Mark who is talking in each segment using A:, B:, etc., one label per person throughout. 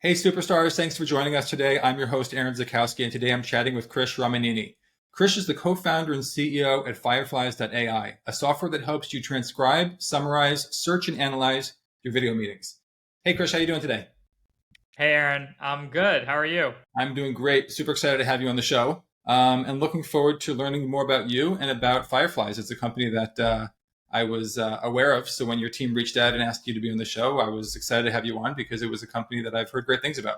A: Hey, superstars, thanks for joining us today. I'm your host, Aaron Zakowski, and today I'm chatting with Krish Ramineni. Krish is the co-founder and CEO at Fireflies.ai, a software that helps you transcribe, summarize, search, and analyze your video meetings. Hey, Krish, how you doing today?
B: Hey, Aaron. I'm good. How are you?
A: I'm doing great. Super excited to have you on the show, and looking forward to learning more about you and about Fireflies. It's a company that I was aware of. So when your team reached out and asked you to be on the show, I was excited to have you on because it was a company that I've heard great things about.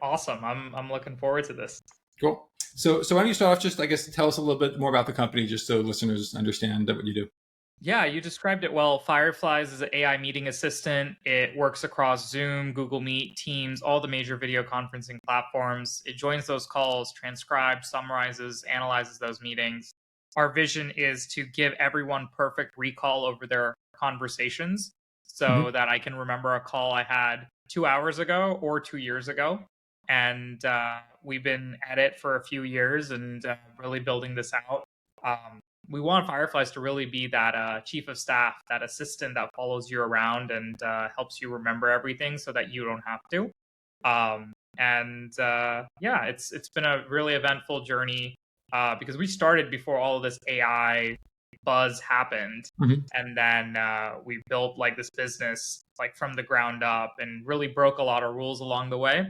B: Awesome. I'm looking forward to this.
A: Cool. So why don't you start off, just, I guess, tell us a little bit more about the company, just so listeners understand what you do.
B: Yeah, you described it well. Fireflies is an AI meeting assistant. It works across Zoom, Google Meet, Teams, all the major video conferencing platforms. It joins those calls, transcribes, summarizes, analyzes those meetings. Our vision is to give everyone perfect recall over their conversations so that I can remember a call I had 2 hours ago or 2 years ago. And we've been at it for a few years and really building this out. We want Fireflies to really be that chief of staff, that assistant that follows you around and helps you remember everything so that you don't have to. Yeah, it's been a really eventful journey because we started before all of this AI buzz happened, and then we built like this business like from the ground up and really broke a lot of rules along the way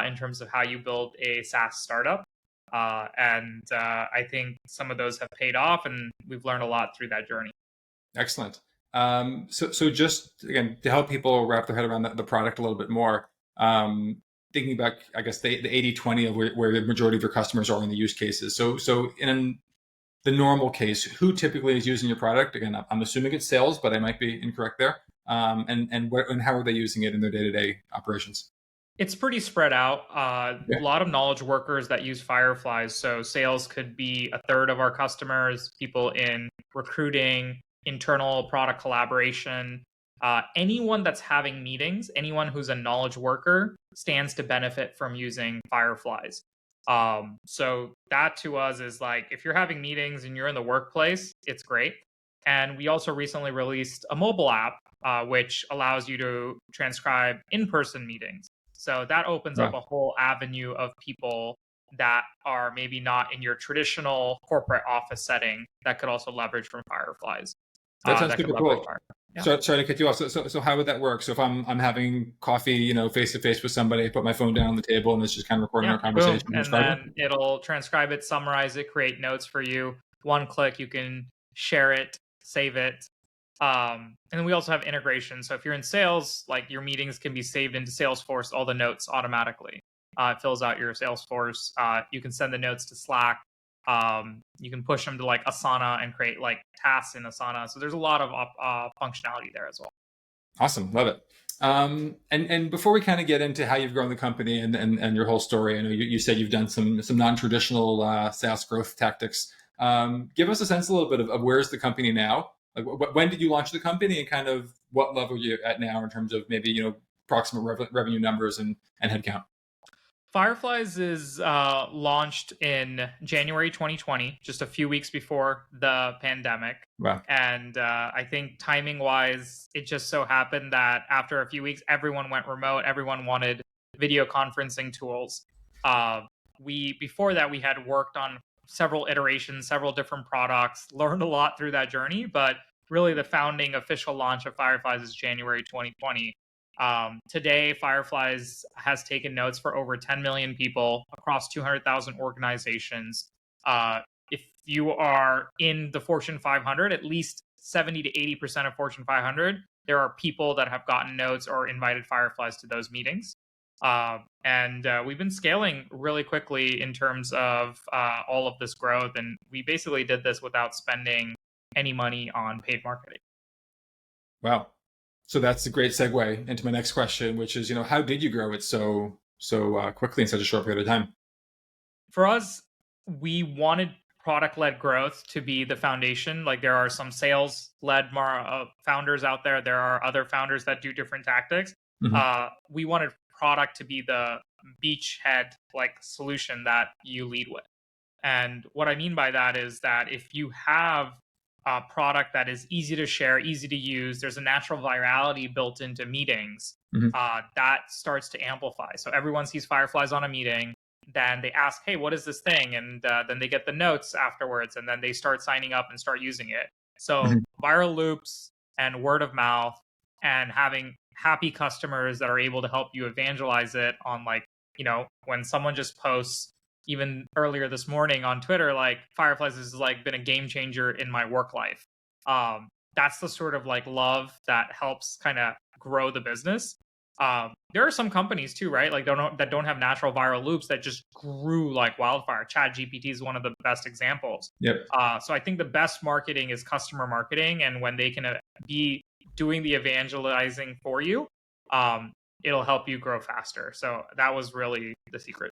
B: in terms of how you build a SaaS startup. I think some of those have paid off, and we've learned a lot through that journey.
A: Excellent. So just again, to help people wrap their head around the product a little bit more, thinking back, I guess, the 80-20 of where the majority of your customers are in the use cases. So in the normal case, who typically is using your product? Again, I'm assuming it's sales, but I might be incorrect there. And how are they using it in their day-to-day operations?
B: It's pretty spread out. A lot of knowledge workers that use Fireflies. So sales could be a third of our customers, people in recruiting, internal product collaboration. Anyone that's having meetings, anyone who's a knowledge worker stands to benefit from using Fireflies. So that to us is like, if you're having meetings and you're in the workplace, it's great. And we also recently released a mobile app, which allows you to transcribe in-person meetings. So that opens up a whole avenue of people that are maybe not in your traditional corporate office setting that could also leverage from Fireflies.
A: That sounds super cool.
B: Yeah.
A: Sorry to cut you off. So how would that work? So if I'm having coffee, face to face with somebody, I put my phone down on the table and it's just kind of recording our conversation.
B: Boom. And then it'll transcribe it, summarize it, create notes for you. One click, you can share it, save it. And we also have integration. So if you're in sales, like your meetings can be saved into Salesforce, all the notes automatically. It fills out your Salesforce. You can send the notes to Slack. You can push them to like Asana and create like tasks in Asana. So there's a lot of functionality there as well.
A: Awesome. Love it. And before we kind of get into how you've grown the company and your whole story, I know you said you've done some non-traditional SaaS growth tactics. Give us a sense a little bit of where's the company now? Like, when did you launch the company, and kind of what level you're at now in terms of maybe approximate revenue numbers and headcount?
B: Fireflies is launched in January 2020, just a few weeks before the pandemic.
A: Wow.
B: And I think timing-wise, it just so happened that after a few weeks, everyone went remote. Everyone wanted video conferencing tools. Before that, we had worked on several iterations, several different products, learned a lot through that journey. But really, the founding official launch of Fireflies is January 2020. Today, Fireflies has taken notes for over 10 million people across 200,000 organizations. If you are in the Fortune 500, at least 70 to 80% of Fortune 500, there are people that have gotten notes or invited Fireflies to those meetings. We've been scaling really quickly in terms of all of this growth. And we basically did this without spending any money on paid marketing.
A: Wow. So that's a great segue into my next question, which is, how did you grow it so quickly in such a short period of time?
B: For us, we wanted product-led growth to be the foundation. Like, there are some sales-led founders out there. There are other founders that do different tactics. We wanted product to be the beachhead like solution that you lead with. And what I mean by that is that if you have product that is easy to share, easy to use. There's a natural virality built into meetings
A: Mhm.
B: that starts to amplify. So everyone sees Fireflies on a meeting, then they ask, hey, what is this thing? And then they get the notes afterwards, and then they start signing up and start using it. So
A: Mhm.
B: viral loops and word of mouth and having happy customers that are able to help you evangelize it on, like, when someone just posts, even earlier this morning on Twitter, like, Fireflies has like been a game changer in my work life. That's the sort of like love that helps kind of grow the business. There are some companies too, right? Like that don't have natural viral loops that just grew like wildfire. Chat GPT is one of the best examples.
A: Yep.
B: So I think the best marketing is customer marketing, and when they can be doing the evangelizing for you, it'll help you grow faster. So that was really the secret.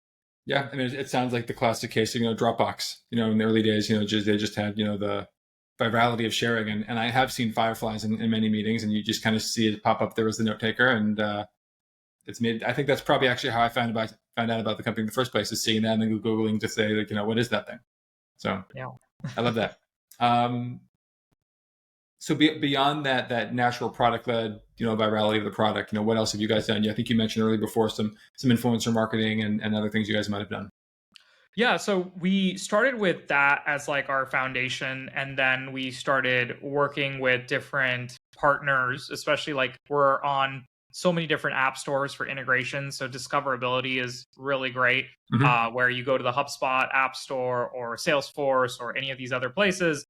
A: Yeah, I mean, it sounds like the classic case of, Dropbox. In the early days, they just had, the virality of sharing, and I have seen Fireflies in many meetings, and you just kind of see it pop up there as the note taker, and it's made. I think that's probably actually how I found out about the company in the first place, is seeing that and then googling to say, like, what is that thing? So
B: Yeah.
A: I love that. So beyond that natural product led, virality of the product, what else have you guys done? I think you mentioned earlier before some influencer marketing and other things you guys might have done.
B: Yeah, so we started with that as like our foundation, and then we started working with different partners, especially like we're on so many different app stores for integration. So discoverability is really great,
A: Mm-hmm.
B: where you go to the HubSpot app store or Salesforce or any of these other places,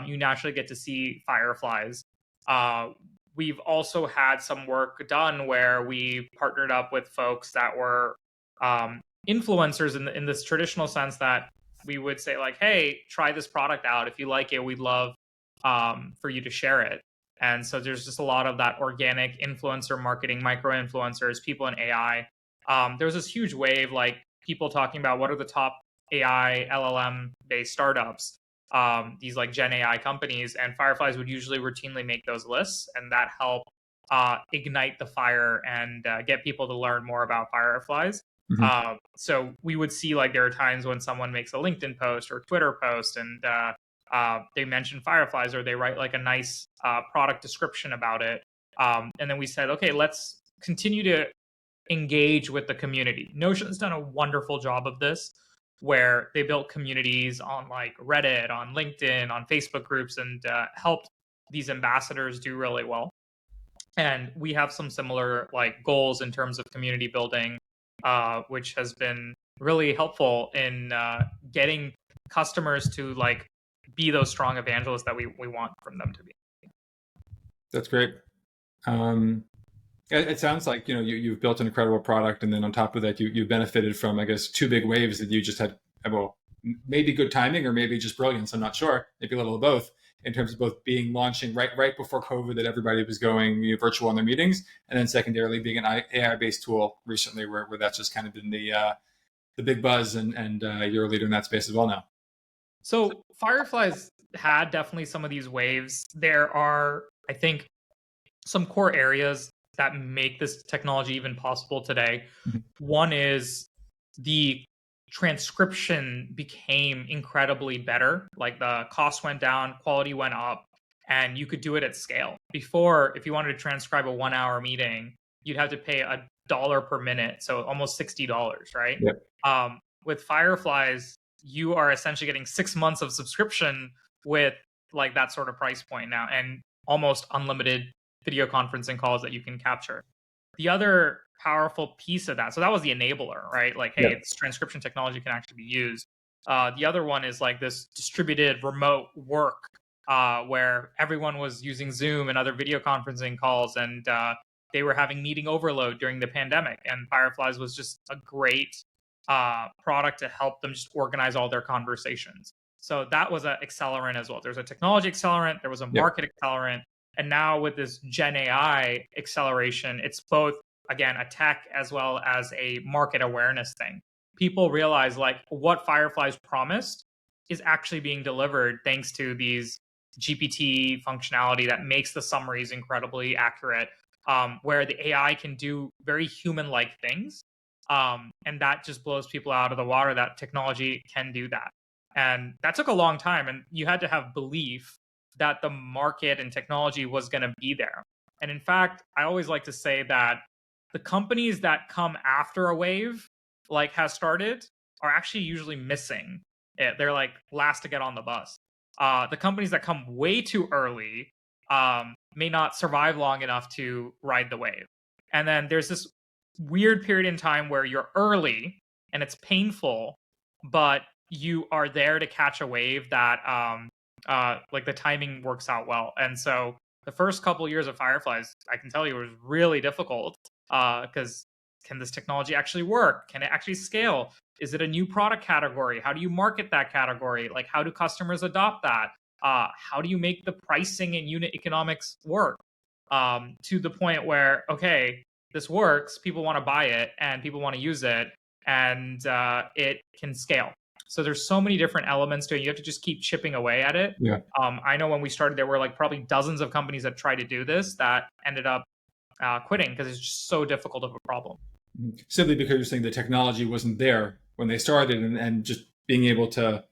B: you naturally get to see Fireflies. Uh, we've also had some work done where we partnered up with folks that were um, influencers in this traditional sense, that we would say like, hey, try this product out. If you like it, we'd love for you to share it. And so there's just a lot of that organic influencer marketing, micro influencers, people in AI. There was this huge wave, like people talking about what are the top AI LLM based startups, these like Gen AI companies, and Fireflies would usually routinely make those lists, and that helped ignite the fire and get people to learn more about Fireflies.
A: Mm-hmm.
B: So we would see like there are times when someone makes a LinkedIn post or Twitter post, and they mention Fireflies, or they write like a nice product description about it. And then we said, okay, let's continue to engage with the community. Notion's done a wonderful job of this, where they built communities on like Reddit, on LinkedIn, on Facebook groups, and helped these ambassadors do really well. And we have some similar like goals in terms of community building, which has been really helpful in getting customers to like be those strong evangelists that we want from them to be.
A: That's great. It sounds like you've built an incredible product, and then on top of that, you benefited from, I guess, two big waves that you just had. Well, maybe good timing or maybe just brilliance. I'm not sure. Maybe a little of both, in terms of both being launching right before COVID, that everybody was going virtual on their meetings, and then secondarily being an AI based tool recently, where that's just kind of been the big buzz, and you're a leader in that space as well now.
B: So Fireflies had definitely some of these waves. There are, I think, some core areas that make this technology even possible today.
A: Mhm.
B: One is the transcription became incredibly better. Like the cost went down, quality went up, and you could do it at scale. Before, if you wanted to transcribe a 1 hour meeting, you'd have to pay $1 per minute, so almost $60, right?
A: Yep.
B: With Fireflies, you are essentially getting 6 months of subscription with like that sort of price point now, and almost unlimited video conferencing calls that you can capture. The other powerful piece of that, so that was the enabler, right? Like, hey,
A: Yep.
B: it's transcription technology can actually be used. The other one is like this distributed remote work, where everyone was using Zoom and other video conferencing calls, and they were having meeting overload during the pandemic. And Fireflies was just a great product to help them just organize all their conversations. So that was an accelerant as well. There's a technology accelerant, there was a
A: Yep.
B: market accelerant, and now with this Gen AI acceleration, it's both, again, a tech as well as a market awareness thing. People realize like what Fireflies promised is actually being delivered thanks to these GPT functionality that makes the summaries incredibly accurate, where the AI can do very human-like things. And that just blows people out of the water that technology can do that. And that took a long time, and you had to have belief that the market and technology was going to be there. And in fact, I always like to say that the companies that come after a wave like has started are actually usually missing it. They're like last to get on the bus. The companies that come way too early may not survive long enough to ride the wave. And then there's this weird period in time where you're early and it's painful, but you are there to catch a wave that like the timing works out well. And so the first couple years of Fireflies, I can tell you, was really difficult because can this technology actually work? Can it actually scale? Is it a new product category? How do you market that category? Like, how do customers adopt that? How do you make the pricing and unit economics work to the point where, okay, this works, people want to buy it and people want to use it, and it can scale. So there's so many different elements to it. You have to just keep chipping away at it.
A: Yeah.
B: I know when we started, there were like probably dozens of companies that tried to do this that ended up quitting because it's just so difficult of a problem.
A: Simply because you're saying the technology wasn't there when they started, and just being able to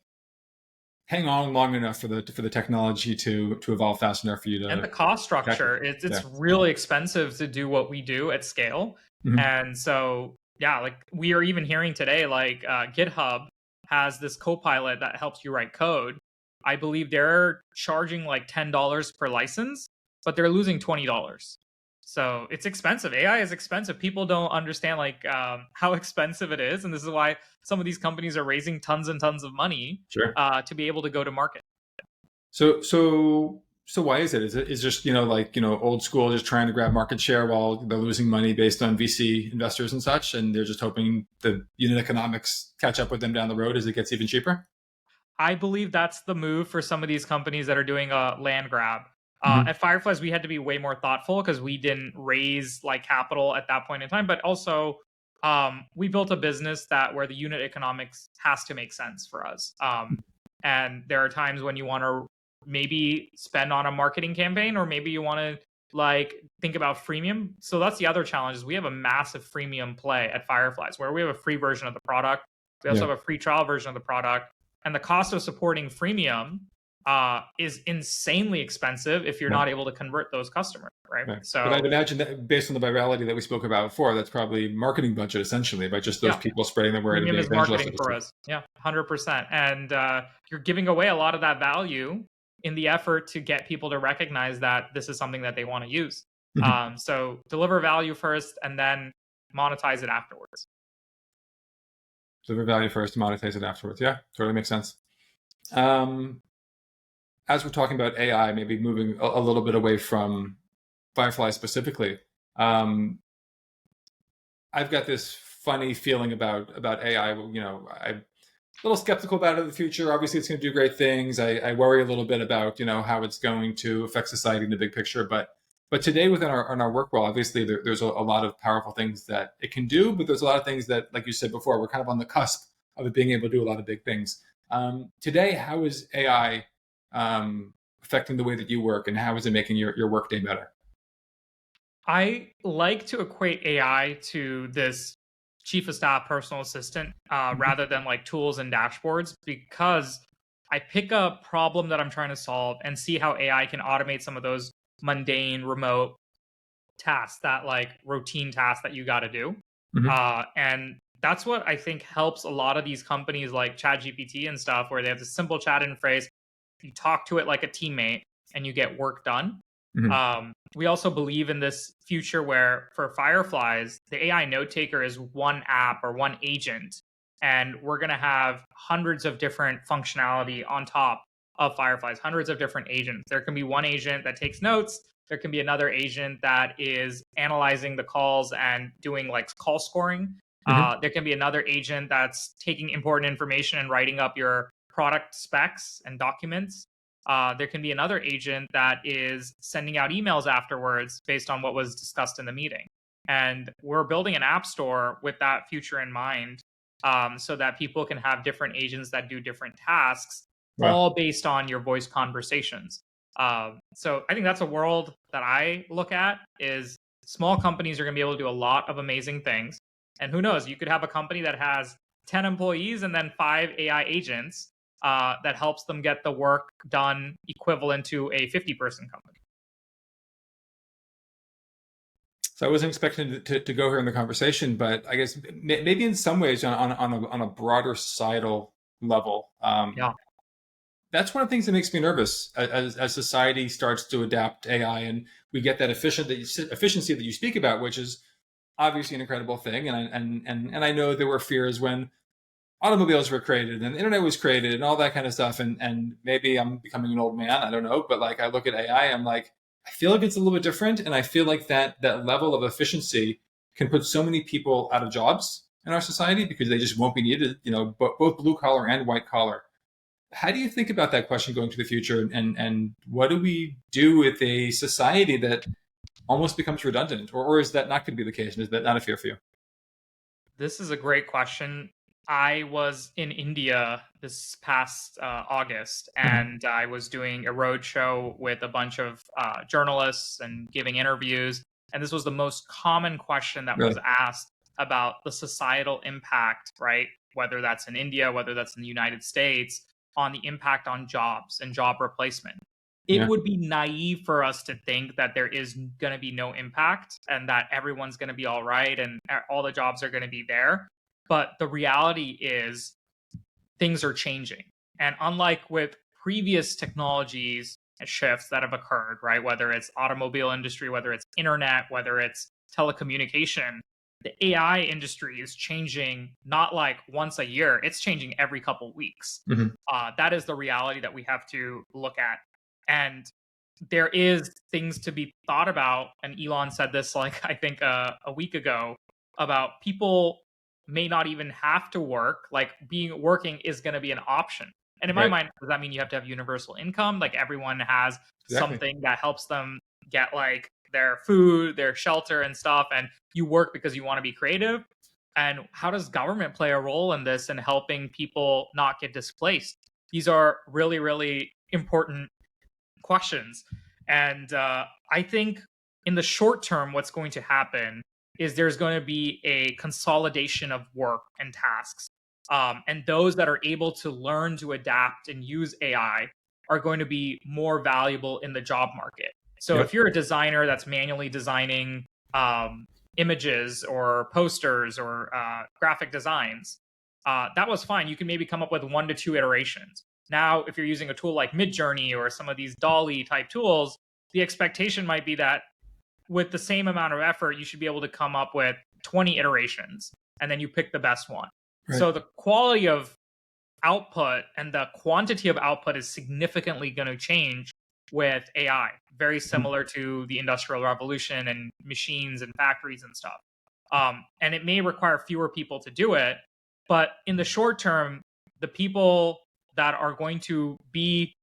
A: hang on long enough for the technology to evolve fast enough for you to.
B: And the cost structure, it's really expensive to do what we do at scale.
A: Mm-hmm.
B: And so, yeah, like we are even hearing today, like GitHub has this Copilot that helps you write code. I believe they're charging like $10 per license, but they're losing $20. So it's expensive. AI is expensive. People don't understand like how expensive it is. And this is why some of these companies are raising tons and tons of money to be able to go to market.
A: So why is it? Is it just, old school, just trying to grab market share while they're losing money based on VC investors and such, and they're just hoping the unit economics catch up with them down the road as it gets even cheaper?
B: I believe that's the move for some of these companies that are doing a land grab. At Fireflies, we had to be way more thoughtful because we didn't raise like capital at that point in time. But also, we built a business where the unit economics has to make sense for us. And there are times when you want to maybe spend on a marketing campaign, or maybe you want to like think about freemium. So that's the other challenge is we have a massive freemium play at Fireflies where we have a free version of the product. We also have a free trial version of the product. And the cost of supporting freemium is insanely expensive if you're not able to convert those customers, right? So,
A: but I'd imagine that based on the virality that we spoke about before, that's probably marketing budget essentially, by just those people spreading the word.
B: Premium is marketing for us. Yeah, 100%. And you're giving away a lot of that value in the effort to get people to recognize that this is something that they want to use. So deliver value first and then monetize it afterwards.
A: Deliver value first, monetize it afterwards. Yeah, totally makes sense. As we're talking about AI, maybe moving a little bit away from Firefly specifically, I've got this funny feeling about AI. I'm a little skeptical about it in the future. Obviously, it's going to do great things. I worry a little bit about how it's going to affect society in the big picture. But today, within our work world, obviously there's a lot of powerful things that it can do. But there's a lot of things that, like you said before, we're kind of on the cusp of it being able to do a lot of big things. Today, how is AI affecting the way that you work, and how is it making your workday better?
B: I like to equate AI to this chief of staff personal assistant rather than like tools and dashboards, because I pick a problem that I'm trying to solve and see how AI can automate some of those mundane remote tasks, that like routine tasks that you got to do. And that's what I think helps a lot of these companies like ChatGPT and stuff, where they have this simple chat interface. You talk to it like a teammate and you get work done. We also believe in this future where for Fireflies, the AI note taker is one app or one agent, and we're going to have hundreds of different functionality on top of Fireflies, hundreds of different agents. There can be one agent that takes notes. There can be another agent that is analyzing the calls and doing like call scoring. There can be another agent that's taking important information and writing up your product specs and documents. There can be another agent that is sending out emails afterwards based on what was discussed in the meeting. And we're building an app store with that future in mind, so that people can have different agents that do different tasks, all based on your voice conversations. So I think that's a world that I look at, is small companies are going to be able to do a lot of amazing things. And who knows, you could have a company that has 10 employees and then 5 AI agents that helps them get the work done equivalent to a 50-person company.
A: So I wasn't expecting to go here in the conversation, but I guess maybe in some ways on a broader societal level,
B: Yeah.
A: that's one of the things that makes me nervous as society starts to adapt AI and we get that efficiency that you speak about, which is obviously an incredible thing. And I know there were fears when automobiles were created and the internet was created and all that kind of stuff. And maybe I'm becoming an old man, I don't know, but like I look at AI, I'm like, I feel like it's a little bit different. And I feel like that level of efficiency can put so many people out of jobs in our society because they just won't be needed, both blue collar and white collar. How do you think about that question going to the future? And what do we do with a society that almost becomes redundant? Or is that not going to be the case? And is that not a fear for you?
B: This is a great question. I was in India this past August, and I was doing a roadshow with a bunch of journalists and giving interviews. And this was the most common question that was
A: Really?
B: asked about the societal impact, right? Whether that's in India, whether that's in the United States, on the impact on jobs and job replacement. It
A: Yeah.
B: would be naive for us to think that there is going to be no impact and that everyone's going to be all right and all the jobs are going to be there. But the reality is things are changing. And unlike with previous technologies and shifts that have occurred, right, whether it's automobile industry, whether it's internet, whether it's telecommunication, the AI industry is changing not like once a year, it's changing every couple weeks. That is the reality that we have to look at. And there is things to be thought about. And Elon said this, like, I think a week ago, about people may not even have to work. Like working is going to be an option. And in my
A: Right.
B: mind, does that mean you have to have universal income? Like everyone has
A: Exactly.
B: something that helps them get like their food, their shelter and stuff. And you work because you want to be creative. And how does government play a role in this and helping people not get displaced? These are really, really important questions. And I think in the short term, what's going to happen is there's going to be a consolidation of work and tasks. And those that are able to learn to adapt and use AI are going to be more valuable in the job market. So
A: Yep.
B: if you're a designer that's manually designing images or posters or graphic designs, that was fine. You can maybe come up with 1 to 2 iterations. Now, if you're using a tool like Midjourney or some of these Dolly type tools, the expectation might be that with the same amount of effort, you should be able to come up with 20 iterations and then you pick the best one.
A: Right.
B: So the quality of output and the quantity of output is significantly going to change with AI, very similar to the Industrial Revolution and machines and factories and stuff. And it may require fewer people to do it, but in the short term, the people that are going to be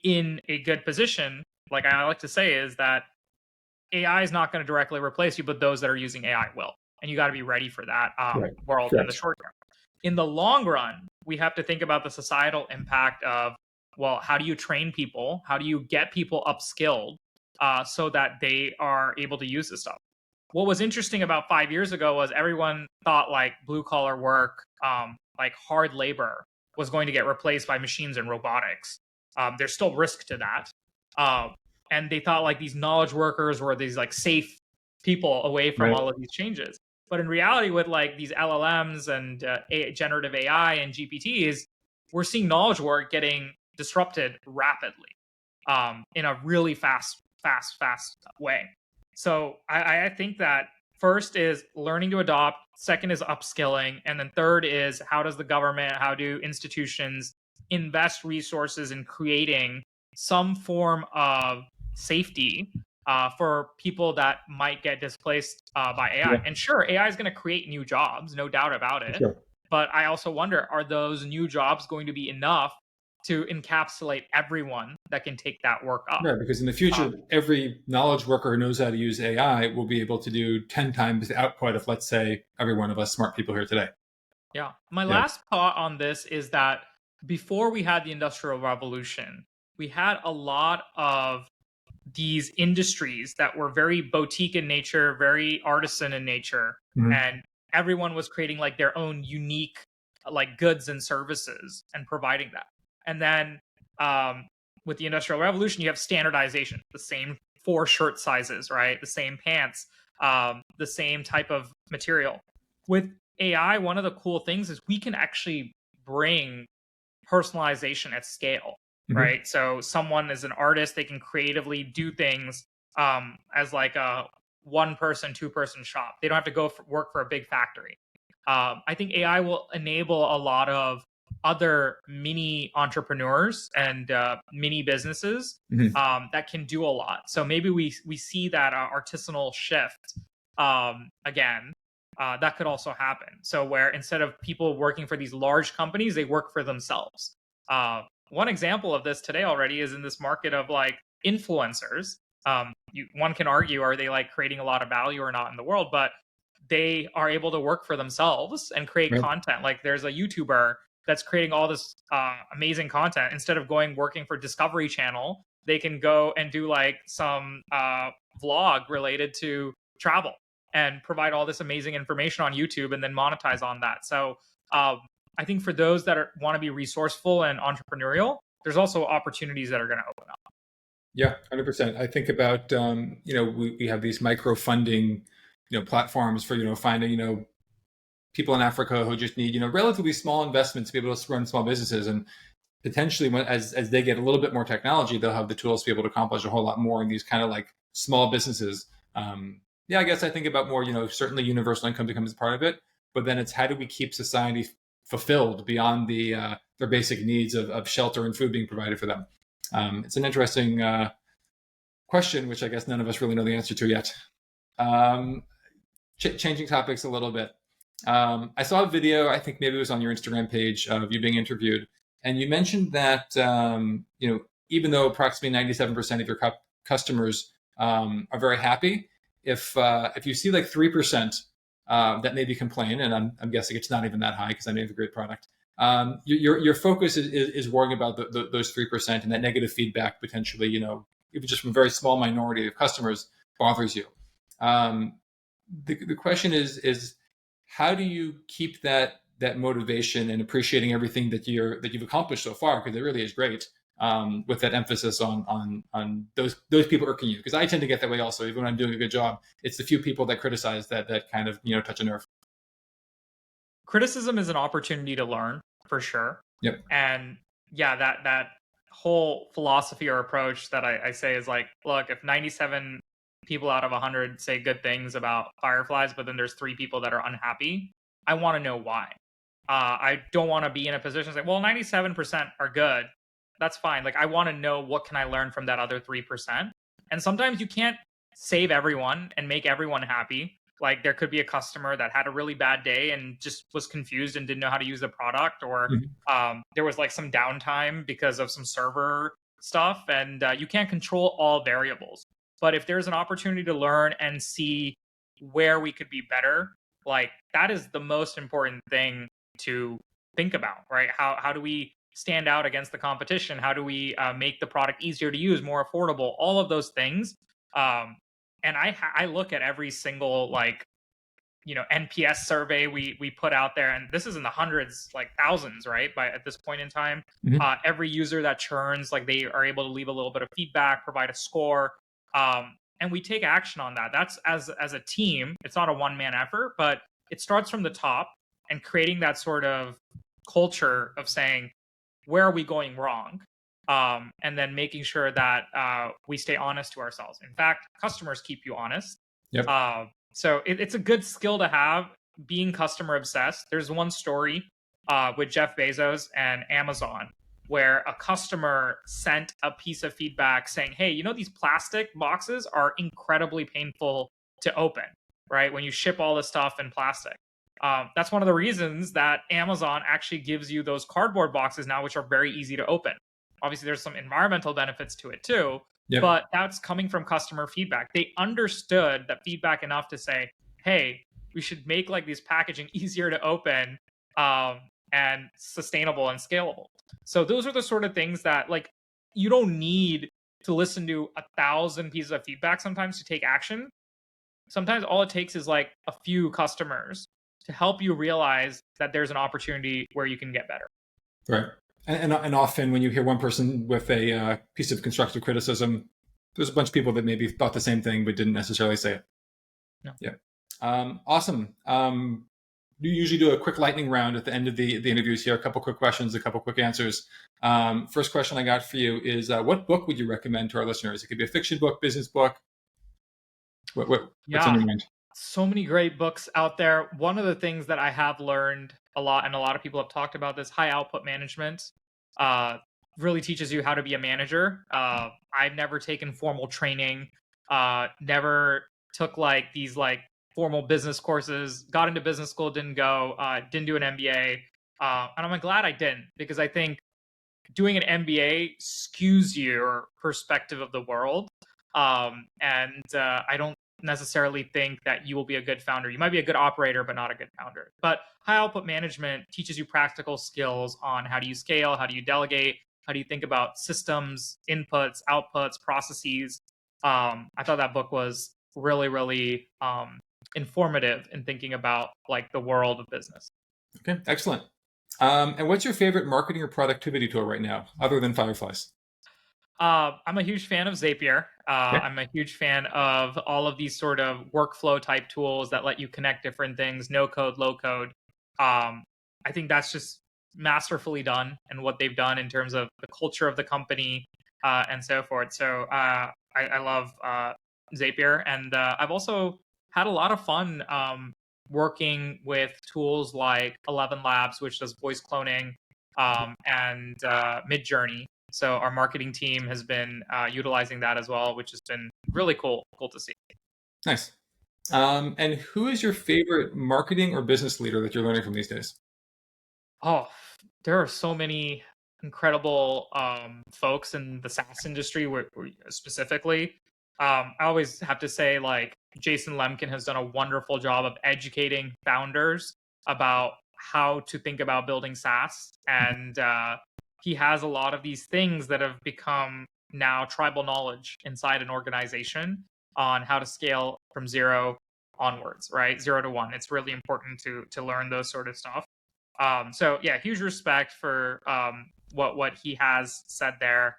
B: in a good position, like I like to say, is that AI is not going to directly replace you, but those that are using AI will. And you got to be ready for that world in the short term. In the long run, we have to think about the societal impact of, well, how do you train people? How do you get people upskilled so that they are able to use this stuff? What was interesting about 5 years ago was everyone thought like blue collar work, like hard labor, was going to get replaced by machines and robotics. There's still risk to that. And they thought like these knowledge workers were these like safe people away from all of these changes. But in reality, with like these LLMs and generative AI and GPTs, we're seeing knowledge work getting disrupted rapidly in a really fast way. So I think that first is learning to adopt, second is upskilling, and then third is how does the government, how do institutions invest resources in creating some form of safety for people that might get displaced by AI.
A: Yeah.
B: And sure, AI is going to create new jobs, no doubt about it.
A: Sure.
B: But I also wonder, are those new jobs going to be enough to encapsulate everyone that can take that work up?
A: Right, because in the future, every knowledge worker who knows how to use AI will be able to do 10 times the output of, let's say, every one of us smart people here today.
B: Yeah. My last thought on this is that before we had the Industrial Revolution, we had a lot of these industries that were very boutique in nature, very artisan in nature, and everyone was creating like their own unique like goods and services and providing that. And then with the Industrial Revolution, you have standardization, the same 4 shirt sizes, right? The same pants, the same type of material. With AI, one of the cool things is we can actually bring personalization at scale, right? So someone is an artist, they can creatively do things as like a 1-person, 2-person shop. They don't have to go work for a big factory. I think AI will enable a lot of other mini entrepreneurs and mini businesses that can do a lot. So maybe we see that artisanal shift again. That could also happen. So where instead of people working for these large companies, they work for themselves. One example of this today already is in this market of like influencers. One can argue, are they like creating a lot of value or not in the world? But they are able to work for themselves and create content. Like there's a YouTuber that's creating all this amazing content. Instead of working for Discovery Channel, they can go and do like some vlog related to travel and provide all this amazing information on YouTube and then monetize on that. So I think for those that want to be resourceful and entrepreneurial, there's also opportunities that are going to open up.
A: Yeah, 100%. I think about, we have these micro funding, platforms for, finding, people in Africa who just need, relatively small investments to be able to run small businesses. And potentially as they get a little bit more technology, they'll have the tools to be able to accomplish a whole lot more in these kind of like small businesses. I guess I think about more, certainly universal income becomes a part of it, but then it's how do we keep society fulfilled beyond their basic needs of shelter and food being provided for them. It's an interesting question, which I guess none of us really know the answer to yet. Changing topics a little bit. I saw a video, I think maybe it was on your Instagram page, of you being interviewed, and you mentioned that even though approximately 97% of your customers are very happy, if you see like 3% that maybe complain, and I'm guessing it's not even that high because I may have a great product, your focus is worrying about those 3% and that negative feedback potentially, even just from a very small minority of customers bothers you. The question is how do you keep that motivation and appreciating everything that you've accomplished so far, because it really is great, with that emphasis on those people irking you? Because I tend to get that way also. Even when I'm doing a good job, it's the few people that criticize that kind of touch a nerve.
B: Criticism is an opportunity to learn, for sure.
A: Yep.
B: And yeah, that whole philosophy or approach that I say is like, look, if 97 people out of 100 say good things about Fireflies, but then there's 3 people that are unhappy, I want to know why. I don't want to be in a position to say, well, 97% are good. That's fine. Like, I want to know what can I learn from that other 3%. And sometimes you can't save everyone and make everyone happy. Like, there could be a customer that had a really bad day and just was confused and didn't know how to use the product, or there was like some downtime because of some server stuff, and you can't control all variables. But if there's an opportunity to learn and see where we could be better, like, that is the most important thing to think about, right? How do we stand out against the competition? How do we make the product easier to use, more affordable? All of those things. And I look at every single NPS survey we put out there, and this is in the hundreds, like thousands, right? At this point in time, every user that churns, like, they are able to leave a little bit of feedback, provide a score, and we take action on that. That's as a team. It's not a one-man effort, but it starts from the top and creating that sort of culture of saying, where are we going wrong? And then making sure that we stay honest to ourselves. In fact, customers keep you honest.
A: Yep.
B: So it's a good skill to have, being customer obsessed. There's one story with Jeff Bezos and Amazon where a customer sent a piece of feedback saying, hey, these plastic boxes are incredibly painful to open, right? When you ship all this stuff in plastic. That's one of the reasons that Amazon actually gives you those cardboard boxes now, which are very easy to open. Obviously, there's some environmental benefits to it too, but that's coming from customer feedback. They understood that feedback enough to say, hey, we should make like these packaging easier to open and sustainable and scalable. So those are the sort of things that, like, you don't need to listen to 1,000 pieces of feedback sometimes to take action. Sometimes all it takes is like a few customers to help you realize that there's an opportunity where you can get better.
A: Right. And often when you hear one person with a piece of constructive criticism, there's a bunch of people that maybe thought the same thing but didn't necessarily say it.
B: No.
A: Yeah. Awesome. You usually do a quick lightning round at the end of the interviews here. A couple quick questions, a couple quick answers. First question I got for you is, what book would you recommend to our listeners? It could be a fiction book, business book. What's on your mind?
B: So many great books out there. One of the things that I have learned a lot, and a lot of people have talked about this, high output management really teaches you how to be a manager. I've never taken formal training, never took like these like formal business courses, got into business school, didn't go, didn't do an MBA. And I'm glad I didn't, because I think doing an MBA skews your perspective of the world. I don't necessarily think that you will be a good founder. You might be a good operator, but not a good founder. But high output management teaches you practical skills on how do you scale, how do you delegate, how do you think about systems, inputs, outputs, processes. I thought that book was really, really informative in thinking about like the world of business.
A: Okay, excellent. And what's your favorite marketing or productivity tool right now, other than Fireflies?
B: I'm a huge fan of Zapier.
A: Okay.
B: I'm a huge fan of all of these sort of workflow type tools that let you connect different things, no code, low code. I think that's just masterfully done, and what they've done in terms of the culture of the company and so forth. So I love Zapier, and I've also had a lot of fun working with tools like 11 Labs, which does voice cloning, and Midjourney. So our marketing team has been utilizing that as well, which has been really cool to see.
A: Nice. And who is your favorite marketing or business leader that you're learning from these days?
B: Oh, there are so many incredible folks in the SaaS industry specifically. I always have to say, like, Jason Lemkin has done a wonderful job of educating founders about how to think about building SaaS. And he has a lot of these things that have become now tribal knowledge inside an organization on how to scale from zero onwards, right? 0 to 1. It's really important to learn those sort of stuff. So yeah, huge respect for what he has said there.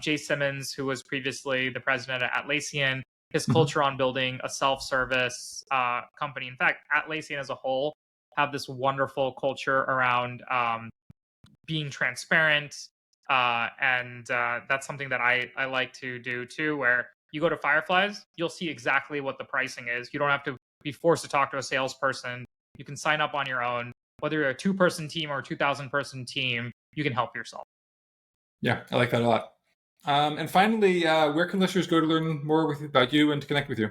B: Jay Simmons, who was previously the president at Atlassian, his culture on building a self-service company. In fact, Atlassian as a whole have this wonderful culture around being transparent, and that's something that I like to do too. Where you go to Fireflies, you'll see exactly what the pricing is. You don't have to be forced to talk to a salesperson. You can sign up on your own. Whether you're a 2-person team or a 2,000-person team, you can help yourself.
A: Yeah, I like that a lot. And finally, where can listeners go to learn more about you and to connect with you?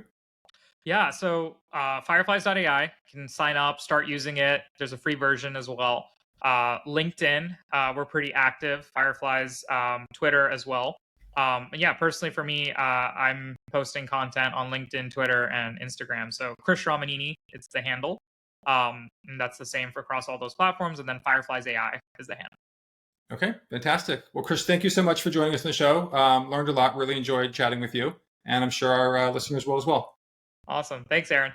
B: Yeah, so Fireflies.ai, can sign up, start using it. There's a free version as well. LinkedIn, we're pretty active. Fireflies, Twitter as well. And yeah, personally for me, I'm posting content on LinkedIn, Twitter, and Instagram. So Krish Ramineni, it's the handle. And that's the same for across all those platforms. And then Fireflies.ai is the handle.
A: Okay, fantastic. Well, Krish, thank you so much for joining us on the show. Learned a lot, really enjoyed chatting with you, and I'm sure our listeners will as well.
B: Awesome. Thanks, Aaron.